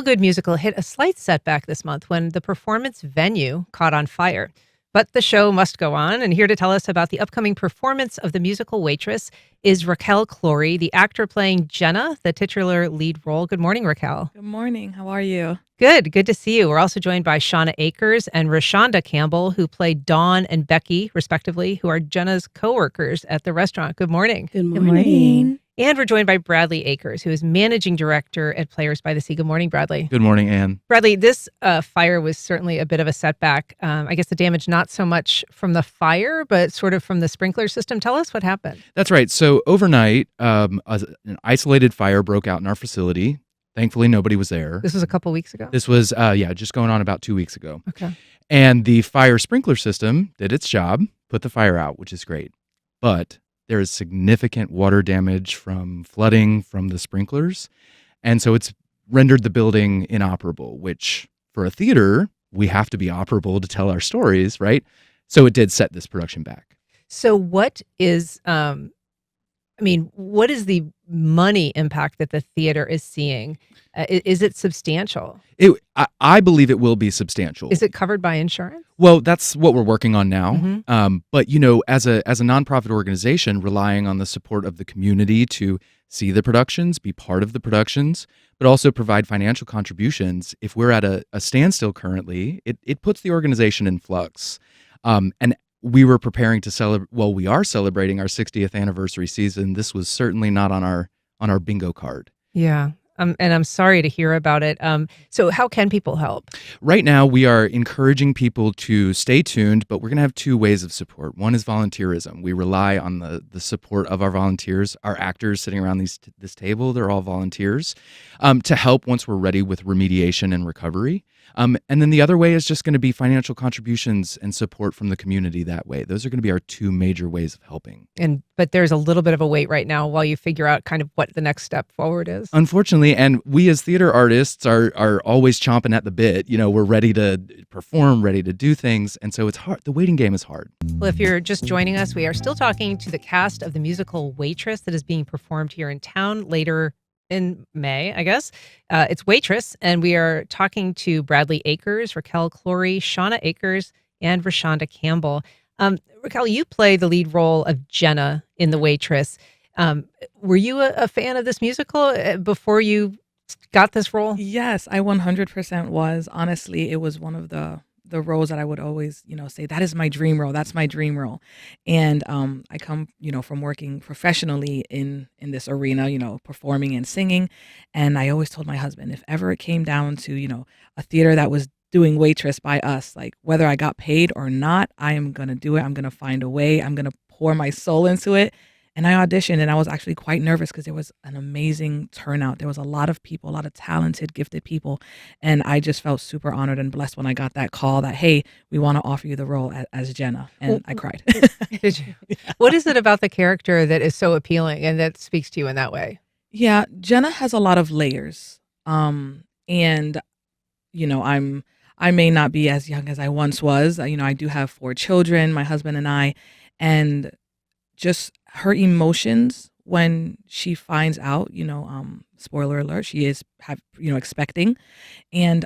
feel-good musical hit a slight setback this month when the performance venue caught on fire. But the show must go on, and here to tell us about the upcoming performance of the musical Waitress is Raquel Clory, the actor playing Jenna, the titular lead role. Good morning, Raquel. Good morning. How are you? Good to see you. We're also joined by Shauna Akers and Rashawnda Campbell, who play Dawn and Becky, respectively, who are Jenna's co-workers at the restaurant. Good morning. Good morning. And we're joined by Bradley Akers, who is managing director at Players by the Sea. Good morning, Bradley. Good morning, Anne. Bradley, this fire was certainly a bit of a setback. I guess the damage not so much from the fire, but sort of from the sprinkler system. Tell us what happened. That's right. So overnight, an isolated fire broke out in our facility. Thankfully, nobody was there. This was a couple weeks ago? This was, just going on about 2 weeks ago. Okay. And the fire sprinkler system did its job, put the fire out, which is great. But there is significant water damage from flooding from the sprinklers. And so it's rendered the building inoperable, which for a theater, we have to be operable to tell our stories, right? So it did set this production back. So what is, what is the money impact that the theater is seing? Is it substantial? I believe it will be substantial. Is it covered by insurance? Well, that's what we're working on now. Mm-hmm. But, as a nonprofit organization, relying on the support of the community to see the productions, be part of the productions, but also provide financial contributions, if we're at a standstill currently, it puts the organization in flux. And we were preparing to celebrate, we are celebrating our 60th anniversary season. This was certainly not on our bingo card. Yeah. And I'm sorry to hear about it. So how can people help? Right now, we are encouraging people to stay tuned, but we're going to have two ways of support. One is volunteerism. We rely on the support of our volunteers. Our actors sitting around this table, they're all volunteers, to help once we're ready with remediation and recovery. And then the other way is just going to be financial contributions and support from the community that way. Those are going to be our two major ways of helping. But there's a little bit of a wait right now while you figure out kind of what the next step forward is. Unfortunately, and we as theater artists are always chomping at the bit. We're ready to perform, ready to do things. And so it's hard. The waiting game is hard. Well, if you're just joining us, we are still talking to the cast of the musical Waitress that is being performed here in town later in May, I guess. It's Waitress, and we are talking to Bradley Akers, Raquel Clory, Shauna Akers, and Rashawnda Campbell. Raquel, you play the lead role of Jenna in The Waitress. Were you a fan of this musical before you got this role? Yes, I 100% was. Honestly, it was one of the roles that I would always, say, that is my dream role. That's my dream role. And I come, from working professionally in this arena, performing and singing. And I always told my husband, if ever it came down to, a theater that was doing Waitress by us, like whether I got paid or not, I am going to do it. I'm going to find a way. I'm going to pour my soul into it. And I auditioned, and I was actually quite nervous because there was an amazing turnout. There was a lot of people, a lot of talented, gifted people. And I just felt super honored and blessed when I got that call that, hey, we want to offer you the role as Jenna. And I cried. Did you? Yeah. What is it about the character that is so appealing and that speaks to you in that way? Yeah, Jenna has a lot of layers. And, I may not be as young as I once was. I do have 4 children, my husband and I, and just her emotions when she finds out, spoiler alert, she is expecting, and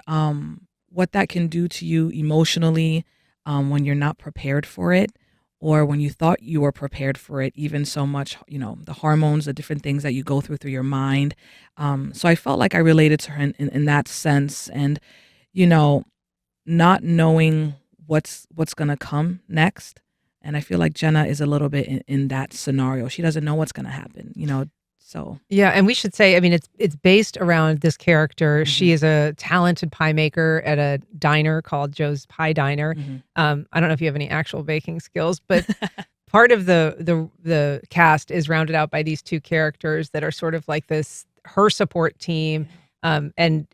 what that can do to you emotionally when you're not prepared for it, or when you thought you were prepared for it, even so much, the hormones, the different things that you go through your mind. So I felt like I related to her in that sense, and not knowing what's going to come next. And I feel like Jenna is a little bit in that scenario. She doesn't know what's going to happen, so. Yeah, and we should say, it's based around this character. Mm-hmm. She is a talented pie maker at a diner called Joe's Pie Diner. Mm-hmm. I don't know if you have any actual baking skills, but part of the cast is rounded out by these 2 characters that are sort of like her support team. And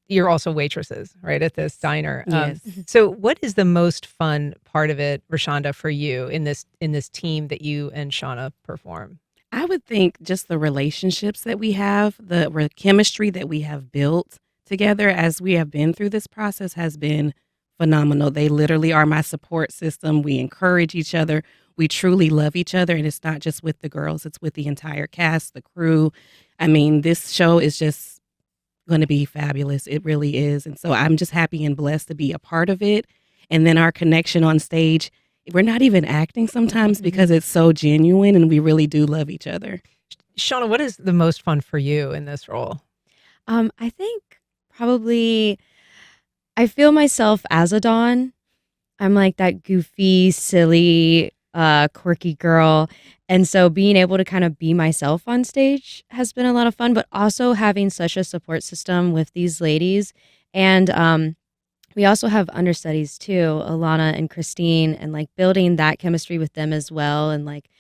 you're also waitresses, right, at this diner. Yes. So what is the most fun part of it, Rashawnda, for you in this team that you and Shauna perform? I would think just the relationships that we have, the chemistry that we have built together as we have been through this process has been phenomenal. They literally are my support system. We encourage each other. We truly love each other. And it's not just with the girls, it's with the entire cast, the crew. This show is just going to be fabulous. It really is. And so I'm just happy and blessed to be a part of it. And then our connection on stage, we're not even acting sometimes because it's so genuine and we really do love each other. Shauna, what is the most fun for you in this role? I think probably I feel myself as a Dawn. I'm like that goofy, silly, quirky girl. And so being able to kind of be myself on stage has been a lot of fun, but also having such a support system with these ladies. And we also have understudies too, Alana and Christine, and like building that chemistry with them as well. And like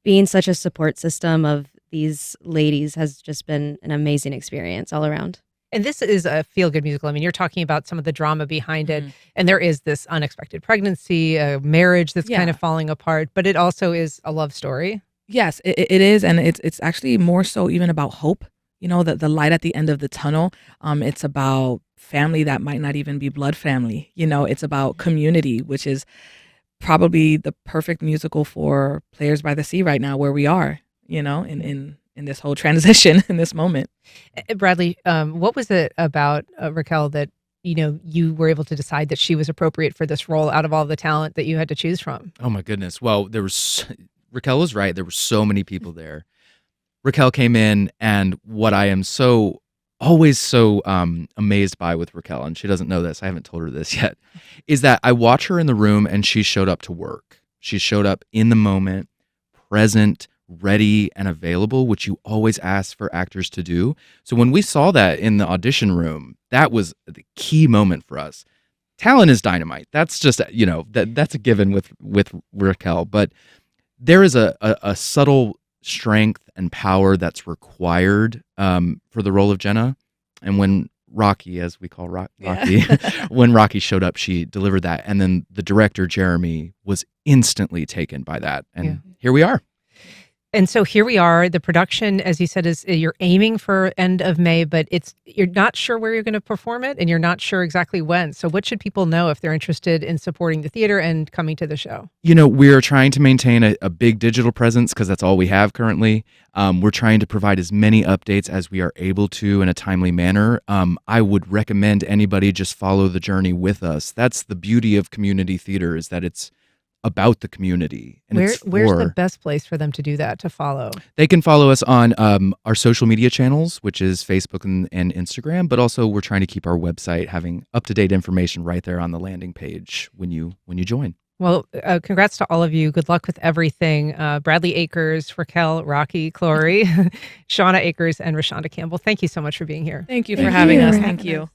being such a support system of these ladies has just been an amazing experience all around. And this is a feel-good musical. I mean, you're talking about some of the drama behind it, and there is this unexpected pregnancy, a marriage that's kind of falling apart, but it also is a love story. Yes, it is, and it's actually more so even about hope. You know, the light at the end of the tunnel. It's about family that might not even be blood family. You know, it's about community, which is probably the perfect musical for Players by the Sea right now, where we are. You know, in this whole transition in this moment. Bradley, what was it about Raquel that, you were able to decide that she was appropriate for this role out of all the talent that you had to choose from? Oh my goodness. Well, Raquel was right. There were so many people there. Raquel came in, and what I am always so amazed by with Raquel, and she doesn't know this, I haven't told her this yet, is that I watch her in the room and she showed up to work. She showed up in the moment, present, ready and available, which you always ask for actors to do. So when we saw that in the audition room, that was the key moment for us. Talent is dynamite. That's just, that's a given with Raquel. But there is a subtle strength and power that's required for the role of Jenna. And when Rocky, as we call Rocky, when Rocky showed up, she delivered that. And then the director, Jeremy, was instantly taken by that. And here we are. And so here we are. The production, as you said, is you're aiming for end of May, but you're not sure where you're going to perform it, and you're not sure exactly when. So what should people know if they're interested in supporting the theater and coming to the show? We're trying to maintain a big digital presence because that's all we have currently. We're trying to provide as many updates as we are able to in a timely manner. I would recommend anybody just follow the journey with us. That's the beauty of community theater, is that it's about the community. And where's the best place for them to do that, to follow? They can follow us on our social media channels, which is Facebook and Instagram, but also we're trying to keep our website having up-to-date information right there on the landing page when you join. Well, congrats to all of you. Good luck with everything. Bradley Akers, Raquel, Raquel Clory, Shauna Akers, and Rashawnda Campbell. Thank you so much for being here. Thank you for having us. Thank you.